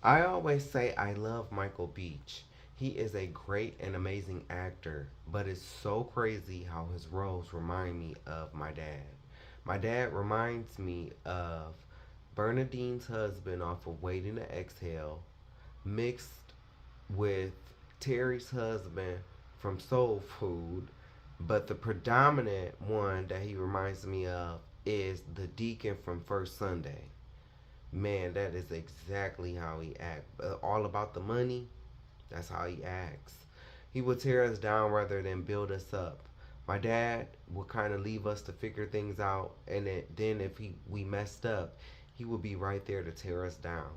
I always say I love Michael Beach. He is a great and amazing actor, but it's so crazy how his roles remind me of my dad. My dad reminds me of Bernadine's husband off of Waiting to Exhale, mixed with Terry's husband from Soul Food, but the predominant one that he reminds me of is the Deacon from First Sunday. Man, that is exactly how he acts. All about the money, that's how he acts. He would tear us down rather than build us up. My dad would kind of leave us to figure things out, and then if we messed up, he would be right there to tear us down.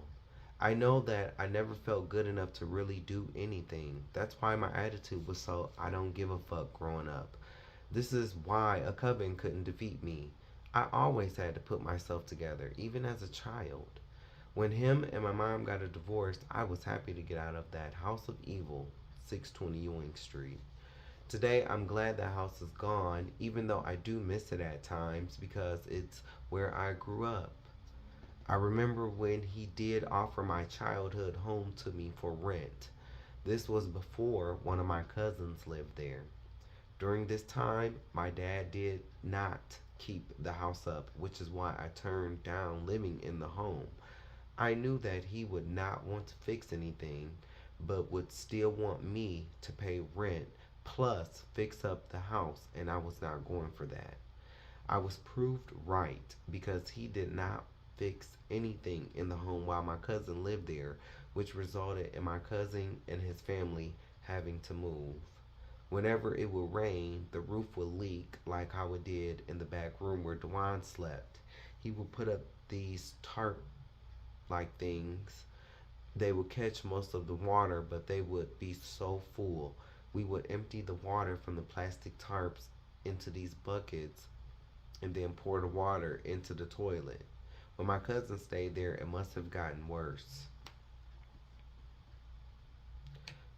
I know that I never felt good enough to really do anything. That's why my attitude was so I don't give a fuck growing up. This is why a coven couldn't defeat me. I always had to put myself together, even as a child. When him and my mom got a divorce, I was happy to get out of that house of evil, 620 Ewing Street. Today, I'm glad that house is gone, even though I do miss it at times because it's where I grew up. I remember when he did offer my childhood home to me for rent. This was before one of my cousins lived there. During this time, my dad did not keep the house up, which is why I turned down living in the home. I knew that he would not want to fix anything, but would still want me to pay rent plus fix up the house, and I was not going for that. I was proved right because he did not fix anything in the home while my cousin lived there, which resulted in my cousin and his family having to move. Whenever it would rain, the roof would leak like how it did in the back room where Dewan slept. He would put up these tarp like things. They would catch most of the water, but they would be so full. We would empty the water from the plastic tarps into these buckets and then pour the water into the toilet. When my cousin stayed there, it must have gotten worse.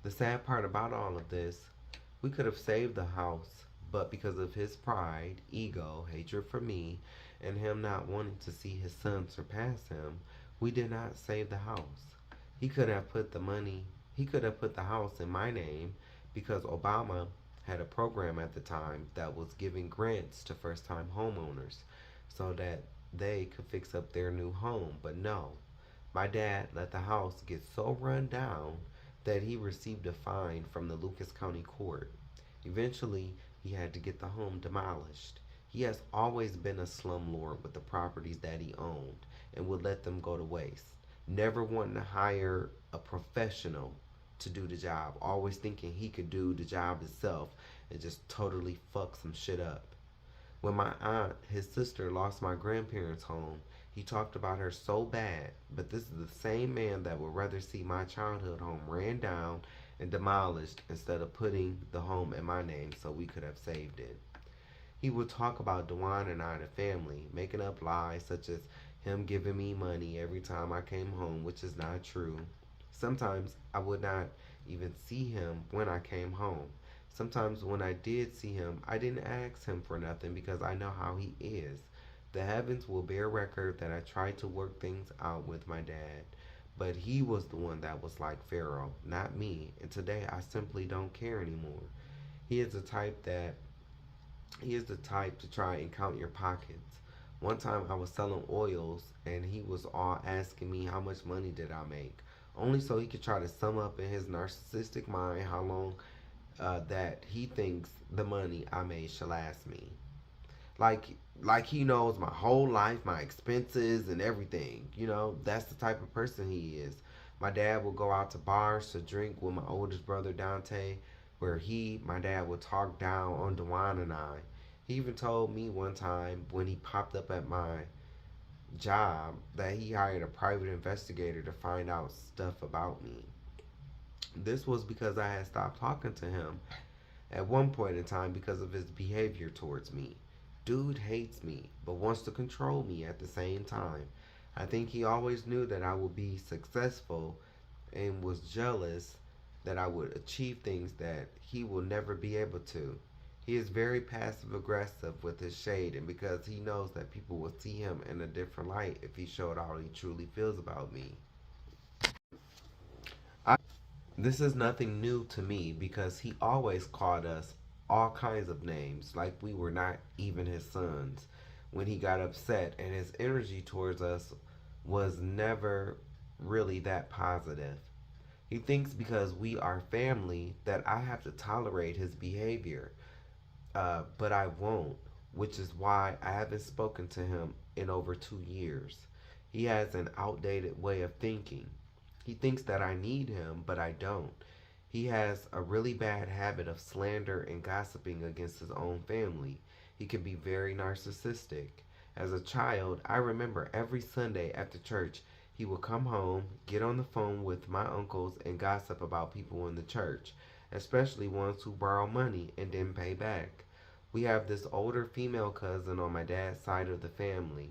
The sad part about all of this, we could have saved the house, but because of his pride, ego, hatred for me, and him not wanting to see his son surpass him, we did not save the house. He could have put the money, he could have put the house in my name because Obama had a program at the time that was giving grants to first time homeowners so that they could fix up their new home. But no, my dad let the house get so run down that he received a fine from the Lucas County Court. Eventually, he had to get the home demolished. He has always been a slumlord with the properties that he owned and would let them go to waste. Never wanting to hire a professional to do the job, always thinking he could do the job himself and just totally fuck some shit up. When my aunt, his sister, lost my grandparents' home, he talked about her so bad, but this is the same man that would rather see my childhood home ran down and demolished instead of putting the home in my name so we could have saved it. He would talk about Dewan and I, the family, making up lies such as him giving me money every time I came home, which is not true. Sometimes I would not even see him when I came home. Sometimes when I did see him, I didn't ask him for nothing because I know how he is. The heavens will bear record that I tried to work things out with my dad, but he was the one that was like Pharaoh, not me, and today I simply don't care anymore. He is the type that he is the type to try and count your pockets. One time I was selling oils and he was all asking me how much money did I make, only so he could try to sum up in his narcissistic mind how long that he thinks the money I made should last me. Like like he knows my whole life, my expenses and everything. That's the type of person he is. My dad would go out to bars to drink with my oldest brother Dante, where my dad would talk down on Dewan and I. He even told me one time when he popped up at my job that he hired a private investigator to find out stuff about me. This was because I had stopped talking to him at one point in time because of his behavior towards me. Dude hates me, but wants to control me at the same time. I think he always knew that I would be successful and was jealous that I would achieve things that he will never be able to. He is very passive aggressive with his shade, and because he knows that people will see him in a different light if he showed how he truly feels about me. This is nothing new to me because he always called us all kinds of names, like we were not even his sons. When he got upset, and his energy towards us was never really that positive. He thinks because we are family that I have to tolerate his behavior, but I won't, which is why I haven't spoken to him in over 2 years. He has an outdated way of thinking. He thinks that I need him, but I don't. He has a really bad habit of slander and gossiping against his own family. He can be very narcissistic. As a child, I remember every Sunday after church, he would come home, get on the phone with my uncles, and gossip about people in the church, especially ones who borrow money and didn't pay back. We have this older female cousin on my dad's side of the family.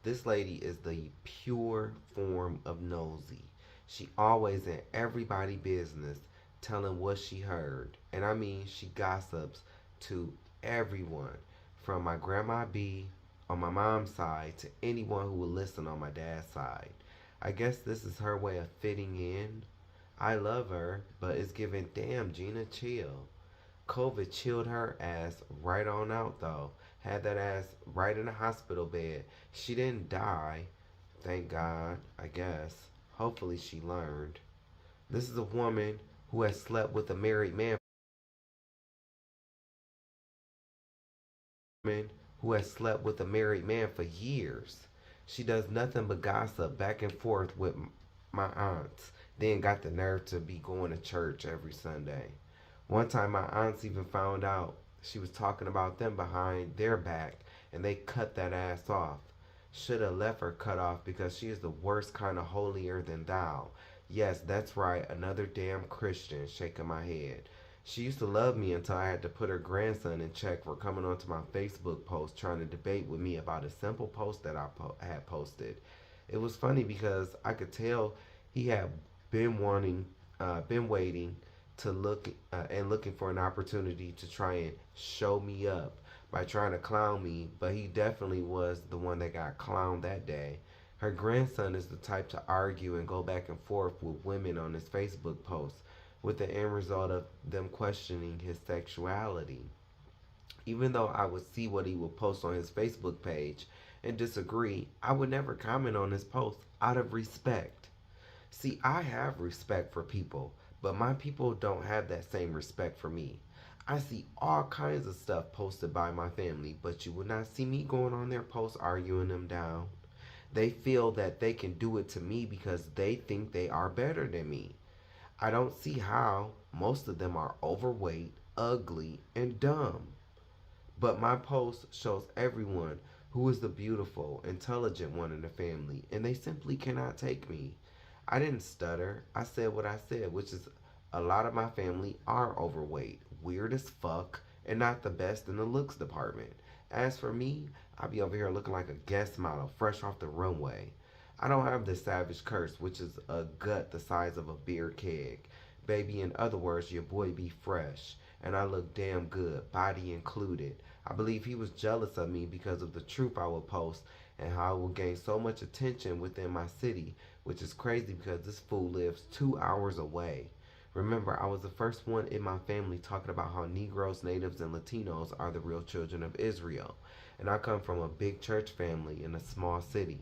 This lady is the pure form of nosy. She always in everybody business telling what she heard. And I mean she gossips to everyone from my grandma B on my mom's side to anyone who will listen on my dad's side. I guess this is her way of fitting in. I love her, but it's giving damn Gina chill. COVID chilled her ass right on out though. Had that ass right in a hospital bed. She didn't die. Thank God, I guess. Hopefully she learned. This is a woman who has slept with a married man for years. She does nothing but gossip back and forth with my aunts. Then got the nerve to be going to church every Sunday. One time my aunts even found out she was talking about them behind their back and they cut that ass off. Should have left her cut off because she is the worst kind of holier than thou. Yes, that's right, another damn Christian, shaking my head. She used to love me until I had to put her grandson in check for coming onto my Facebook post trying to debate with me about a simple post that I had posted. It was funny because I could tell he had been waiting to look and looking for an opportunity to try and show me up by trying to clown me, but he definitely was the one that got clowned that day. Her grandson is the type to argue and go back and forth with women on his Facebook posts, with the end result of them questioning his sexuality. Even though I would see what he would post on his Facebook page and disagree, I would never comment on his post out of respect. See, I have respect for people, but my people don't have that same respect for me. I see all kinds of stuff posted by my family, but you will not see me going on their posts arguing them down. They feel that they can do it to me because they think they are better than me. I don't see how. Most of them are overweight, ugly, and dumb. But my post shows everyone who is the beautiful, intelligent one in the family, and they simply cannot take me. I didn't stutter. I said what I said, which is a lot of my family are overweight, weird as fuck, and not the best in the looks department. As for me, I be over here looking like a guest model fresh off the runway. I don't have the savage curse, which is a gut the size of a beer keg. Baby, in other words, your boy be fresh, and I look damn good, body included. I believe he was jealous of me because of the truth I would post and how I will gain so much attention within my city, which is crazy because this fool lives 2 hours away. Remember, I was the first one in my family talking about how Negroes, Natives, and Latinos are the real children of Israel. And I come from a big church family in a small city.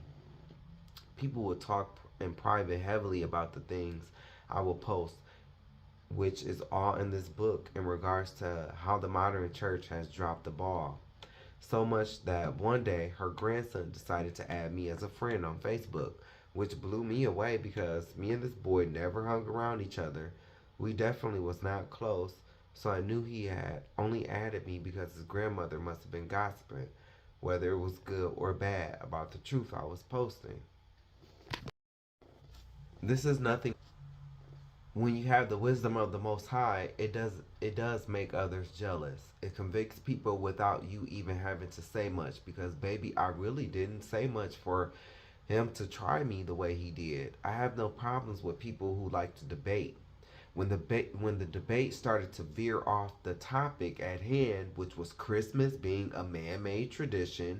People would talk in private heavily about the things I will post, which is all in this book in regards to how the modern church has dropped the ball. So much that one day her grandson decided to add me as a friend on Facebook, which blew me away because me and this boy never hung around each other. We definitely was not close, so I knew he had only added me because his grandmother must have been gossiping, whether it was good or bad, about the truth I was posting. This is nothing. When you have the wisdom of the Most High, it does make others jealous. It convicts people without you even having to say much. Because baby, I really didn't say much for him to try me the way he did. I have no problems with people who like to debate. When the debate started to veer off the topic at hand, which was Christmas being a man-made tradition,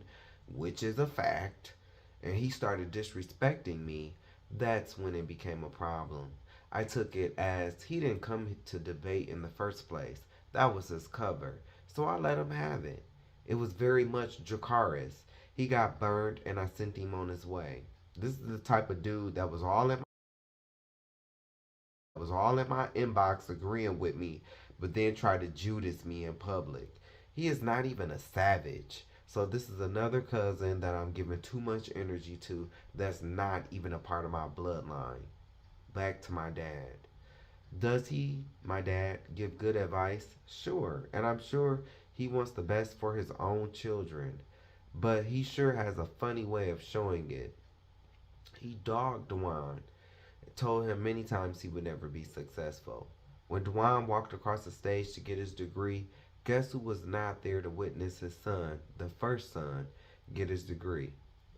which is a fact, and he started disrespecting me, that's when it became a problem. I took it as he didn't come to debate in the first place. That was his cover. So I let him have it. It was very much Dracarys. He got burned and I sent him on his way. This is the type of dude that was all in my inbox agreeing with me, but then tried to Judas me in public. He is not even a savage. So this is another cousin that I'm giving too much energy to that's not even a part of my bloodline. Back to my dad. Does he, my dad, give good advice? Sure. And I'm sure he wants the best for his own children. But he sure has a funny way of showing it. He dogged Dewan, told him many times he would never be successful. When Dewan walked across the stage to get his degree, guess who was not there to witness his son, the first son, get his degree?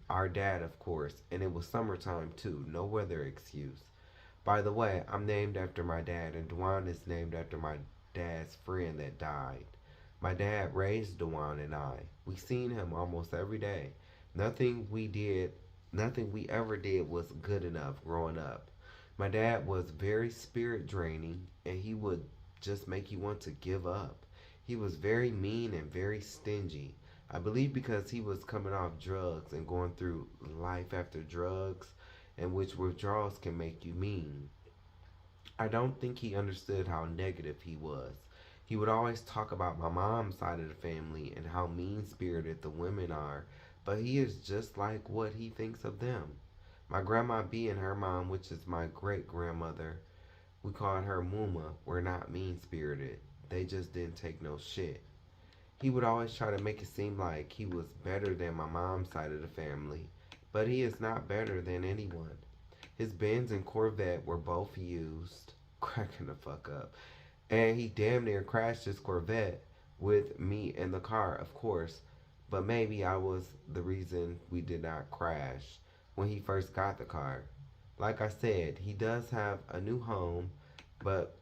Our dad, of course, and it was summertime too, no weather excuse. By the way, I'm named after my dad, and Dewan is named after my dad's friend that died. My dad raised Dewan and I. We seen him almost every day. Nothing we did, nothing we ever did was good enough growing up. My dad was very spirit draining, and he would just make you want to give up. He was very mean and very stingy. I believe because he was coming off drugs and going through life after drugs, and which withdrawals can make you mean. I don't think he understood how negative he was. He would always talk about my mom's side of the family and how mean spirited the women are, but he is just like what he thinks of them. My grandma B and her mom, which is my great grandmother, we called her Muma, were not mean spirited. They just didn't take no shit. He would always try to make it seem like he was better than my mom's side of the family, but he is not better than anyone. His Benz and Corvette were both used, cracking the fuck up, and he damn near crashed his Corvette with me in the car, of course, but maybe I was the reason we did not crash when he first got the car. Like I said, he does have a new home, but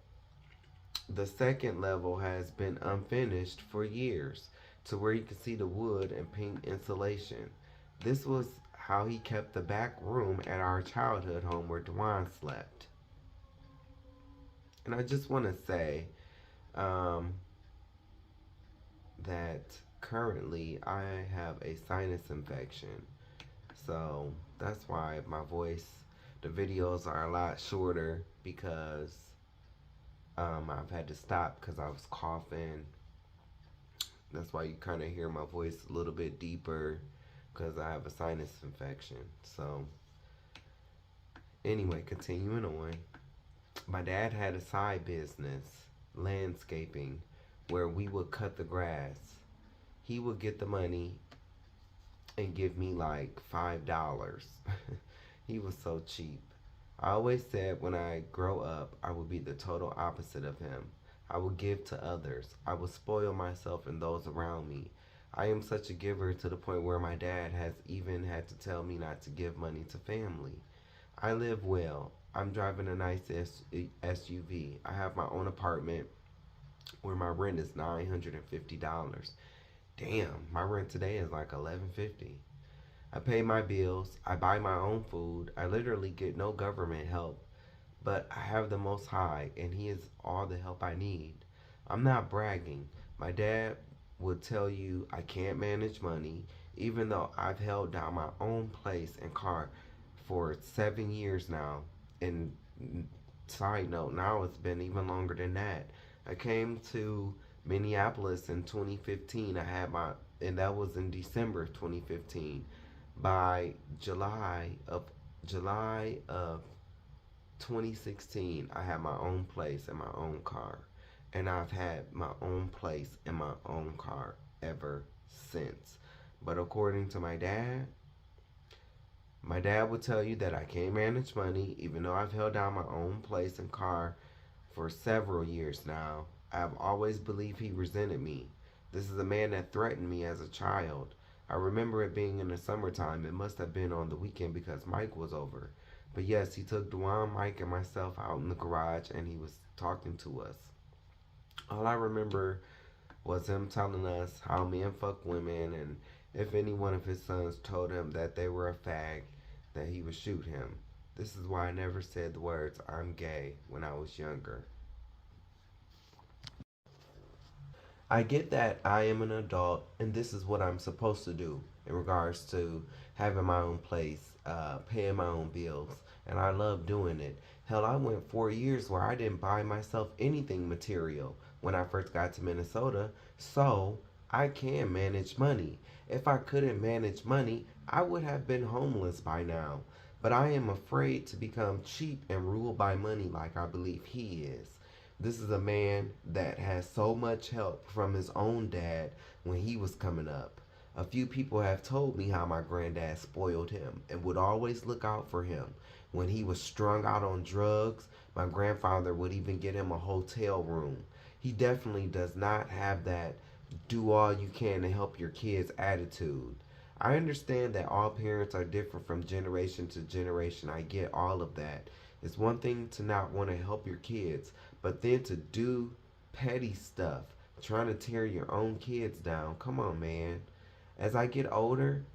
the second level has been unfinished for years to where you can see the wood and pink insulation. This was how he kept the back room at our childhood home where Dwan slept. And I just want to say um, that currently I have a sinus infection. So that's why my voice, the videos are a lot shorter because I've had to stop because I was coughing. That's why you kind of hear my voice a little bit deeper because I have a sinus infection. So, anyway, continuing on. My dad had a side business, landscaping, where we would cut the grass. He would get the money and give me like $5. He was so cheap. I always said when I grow up, I would be the total opposite of him. I would give to others. I would spoil myself and those around me. I am such a giver to the point where my dad has even had to tell me not to give money to family. I live well. I'm driving a nice SUV. I have my own apartment where my rent is $950. Damn, my rent today is like $11.50. I pay my bills. I buy my own food. I literally get no government help. But I have the Most High, and He is all the help I need. I'm not bragging. My dad would tell you I can't manage money, even though I've held down my own place and car for 7 years now. And side note, now it's been even longer than that. I came to Minneapolis in 2015. And that was in December of 2015. By July of 2016, I had my own place and my own car. And I've had my own place and my own car ever since. But according to my dad would tell you that I can't manage money, even though I've held down my own place and car for several years now. I've always believed he resented me. This is a man that threatened me as a child. I remember it being in the summertime. It must have been on the weekend because Mike was over. But yes, he took Dwan, Mike, and myself out in the garage and he was talking to us. All I remember was him telling us how men fuck women, and if any one of his sons told him that they were a fag, that he would shoot him. This is why I never said the words "I'm gay" when I was younger. I get that I am an adult and this is what I'm supposed to do in regards to having my own place, paying my own bills, and I love doing it. Hell, I went 4 years where I didn't buy myself anything material when I first got to Minnesota, so I can manage money. If I couldn't manage money, I would have been homeless by now. But I am afraid to become cheap and ruled by money like I believe he is. This is a man that has so much help from his own dad when he was coming up. A few people have told me how my granddad spoiled him and would always look out for him. When he was strung out on drugs, my grandfather would even get him a hotel room. He definitely does not have that do all you can to help your kids attitude. I understand that all parents are different from generation to generation. I get all of that. It's one thing to not want to help your kids, but then to do petty stuff, trying to tear your own kids down. Come on, man. As I get older,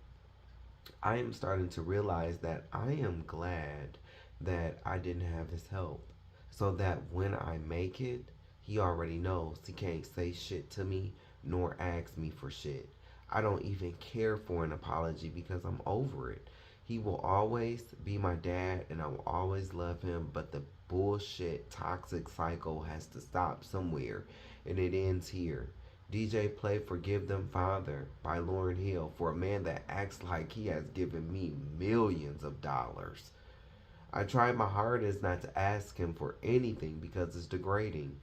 I am starting to realize that I am glad that I didn't have his help. So that when I make it, he already knows he can't say shit to me nor ask me for shit. I don't even care for an apology because I'm over it. He will always be my dad and I will always love him, but the bullshit toxic cycle has to stop somewhere and it ends here. DJ play Forgive Them Father by Lauryn Hill for a man that acts like he has given me millions of dollars. I try my hardest not to ask him for anything because it's degrading.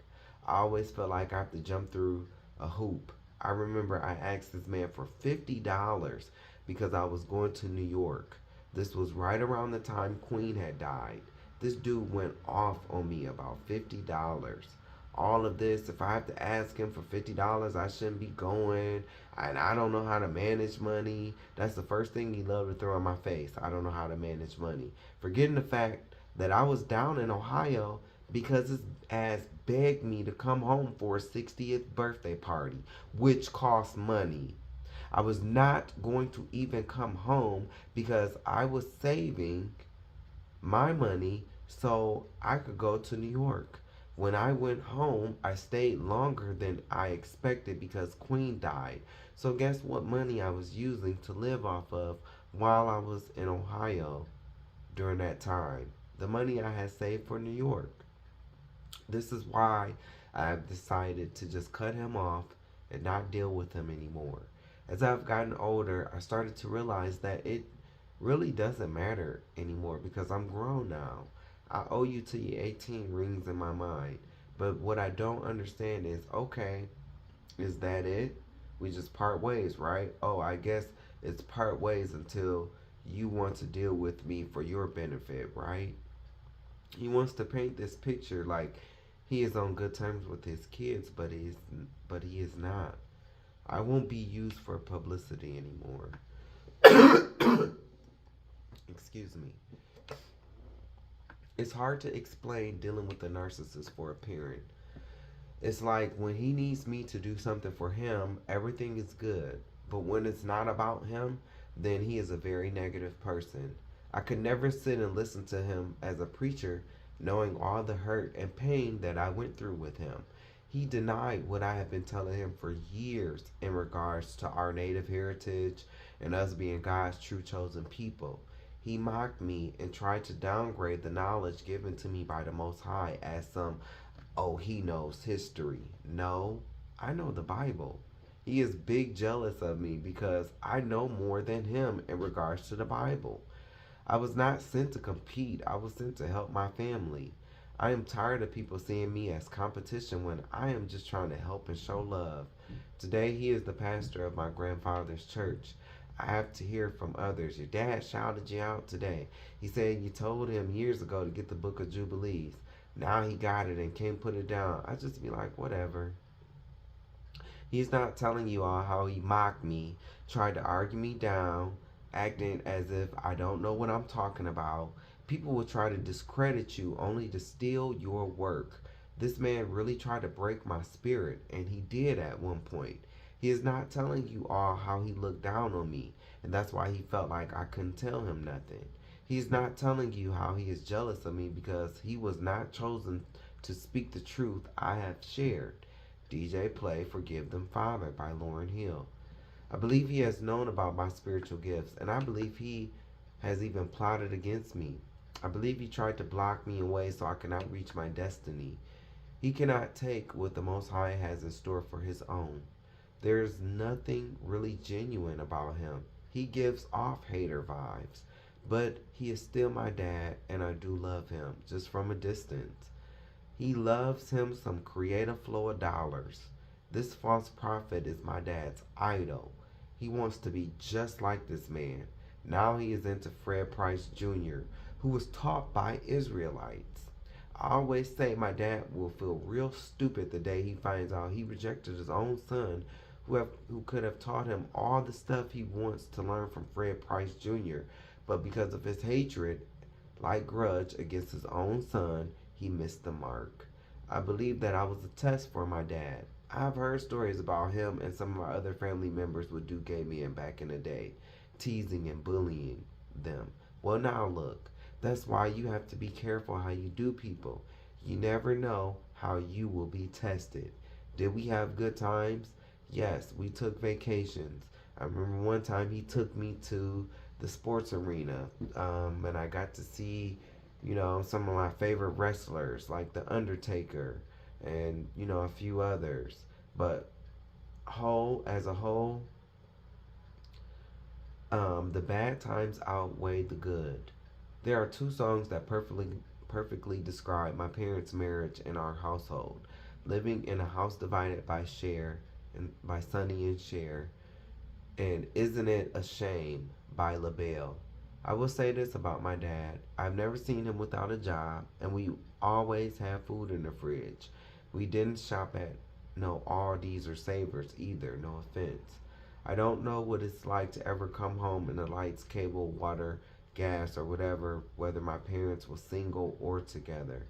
I always feel like I have to jump through a hoop. I remember I asked this man for $50 because I was going to New York. This was right around the time Queen had died. This dude went off on me about $50. All of this, if I have to ask him for $50, I shouldn't be going. And I don't know how to manage money. That's the first thing he loved to throw in my face. I don't know how to manage money. Forgetting the fact that I was down in Ohio because his ass begged me to come home for a 60th birthday party, which cost money. I was not going to even come home because I was saving my money so I could go to New York. When I went home, I stayed longer than I expected because Queen died. So guess what money I was using to live off of while I was in Ohio during that time? The money I had saved for New York. This is why I've decided to just cut him off and not deal with him anymore. As I've gotten older, I started to realize that it really doesn't matter anymore because I'm grown now. I owe you till you're 18 rings in my mind. But what I don't understand is, okay, is that it? We just part ways, right? Oh, I guess it's part ways until you want to deal with me for your benefit, right? He wants to paint this picture like he is on good terms with his kids, but he is not. I won't be used for publicity anymore. Excuse me. It's hard to explain dealing with a narcissist for a parent. It's like when he needs me to do something for him, everything is good. But when it's not about him, then he is a very negative person. I could never sit and listen to him as a preacher, knowing all the hurt and pain that I went through with him. He denied what I have been telling him for years in regards to our native heritage and us being God's true chosen people. He mocked me and tried to downgrade the knowledge given to me by the Most High as some, oh, he knows history. No, I know the Bible. He is big jealous of me because I know more than him in regards to the Bible. I was not sent to compete, I was sent to help my family. I am tired of people seeing me as competition when I am just trying to help and show love. Today, he is the pastor of my grandfather's church. I have to hear from others. Your dad shouted you out today. He said you told him years ago to get the book of Jubilees. Now he got it and can't put it down. I just be like, whatever. He's not telling you all how he mocked me, tried to argue me down, acting as if I don't know what I'm talking about. People will try to discredit you only to steal your work. This man really tried to break my spirit, and he did at one point. He is not telling you all how he looked down on me, and that's why he felt like I couldn't tell him nothing. He's not telling you how he is jealous of me because he was not chosen to speak the truth I have shared. DJ play Forgive Them Father by Lauryn Hill. I believe he has known about my spiritual gifts, and I believe he has even plotted against me. I believe he tried to block me in ways so I cannot reach my destiny. He cannot take what the Most High has in store for his own. There is nothing really genuine about him. He gives off hater vibes, but he is still my dad, and I do love him, just from a distance. He loves him some creative flow of dollars. This false prophet is my dad's idol. He wants to be just like this man. Now he is into Fred Price Jr., who was taught by Israelites. I always say my dad will feel real stupid the day he finds out he rejected his own son, who could have taught him all the stuff he wants to learn from Fred Price Jr., but because of his hatred, like grudge against his own son, he missed the mark. I believe that I was a test for my dad. I've heard stories about him and some of my other family members would do gay men back in the day, teasing and bullying them. Well, now look, that's why you have to be careful how you do people. You never know how you will be tested. Did we have good times? Yes, we took vacations. I remember one time he took me to the sports arena, and I got to see, some of my favorite wrestlers like The Undertaker and, a few others. But as a whole, the bad times outweigh the good. There are two songs that perfectly describe my parents' marriage and our household. Living in a house divided by Sonny and Cher, and Isn't It a Shame by LaBelle. I will say this about my dad. I've never seen him without a job, and we always have food in the fridge. We didn't shop at no Aldi's or Savers either, no offense. I don't know what it's like to ever come home and the lights, cable, water, gas, or whatever, whether my parents were single or together.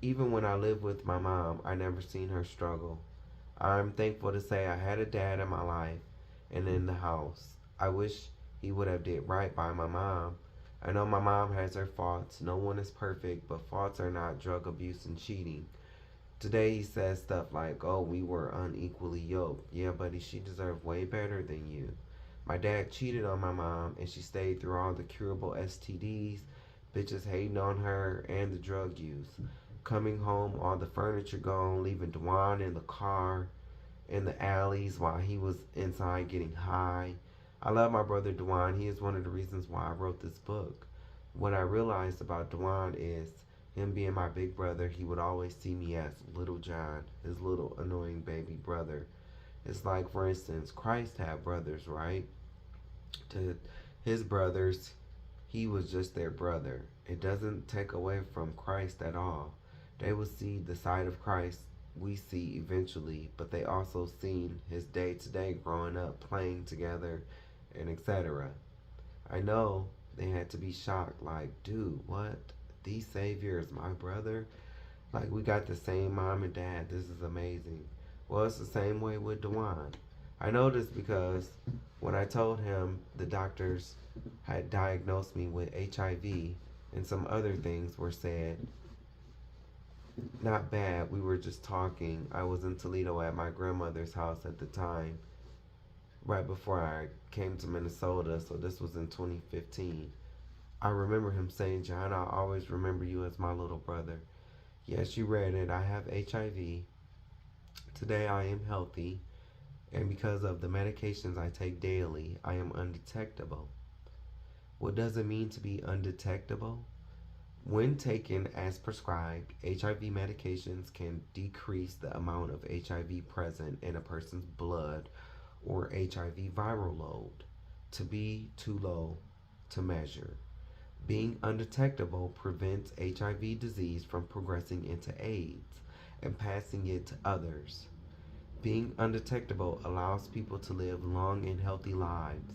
Even when I lived with my mom, I never seen her struggle. I'm thankful to say I had a dad in my life and in the house. I wish he would have did right by my mom. I know my mom has her faults. No one is perfect, but faults are not drug abuse and cheating. Today he says stuff like, oh, we were unequally yoked. Yeah, buddy, she deserved way better than you. My dad cheated on my mom, and she stayed through all the curable STDs, bitches hating on her, and the drug use. Coming home, all the furniture gone, leaving Dwan in the car, in the alleys while he was inside getting high. I love my brother Dwan. He is one of the reasons why I wrote this book. What I realized about Dwan is him being my big brother, he would always see me as Little John, his little annoying baby brother. It's like, for instance, Christ had brothers, right? To his brothers, he was just their brother. It doesn't take away from Christ at all. They will see the side of Christ we see eventually, but they also seen his day to day growing up, playing together, and etc. I know they had to be shocked, like, dude, what? The Savior is my brother? Like, we got the same mom and dad. This is amazing. Well, it's the same way with Dewan. I know this because when I told him the doctors had diagnosed me with HIV and some other things were said, not bad, we were just talking. I was in Toledo at my grandmother's house at the time, right before I came to Minnesota, so this was in 2015. I remember him saying, John, I'll always remember you as my little brother. Yes, you read it. I have HIV. Today I am healthy, and because of the medications I take daily, I am undetectable. What does it mean to be undetectable? When taken as prescribed, HIV medications can decrease the amount of HIV present in a person's blood or HIV viral load to be too low to measure. Being undetectable prevents HIV disease from progressing into AIDS and passing it to others. Being undetectable allows people to live long and healthy lives.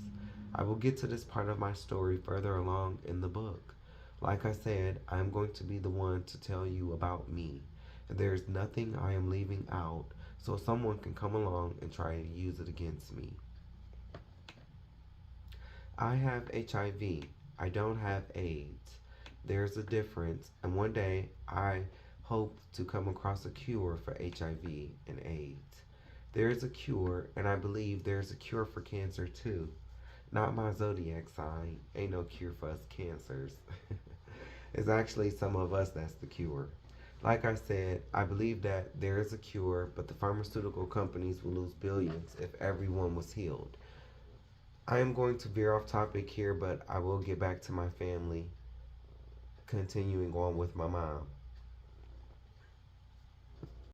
I will get to this part of my story further along in the book. Like I said, I am going to be the one to tell you about me. And there is nothing I am leaving out, so someone can come along and try to use it against me. I have HIV. I don't have AIDS. There's a difference, and one day I hope to come across a cure for HIV and AIDS. There is a cure, and I believe there's a cure for cancer too. Not my zodiac sign. Ain't no cure for us cancers. It's actually some of us that's the cure. Like I said, I believe that there is a cure, but the pharmaceutical companies will lose billions if everyone was healed. I am going to veer off topic here, but I will get back to my family, continuing on with my mom.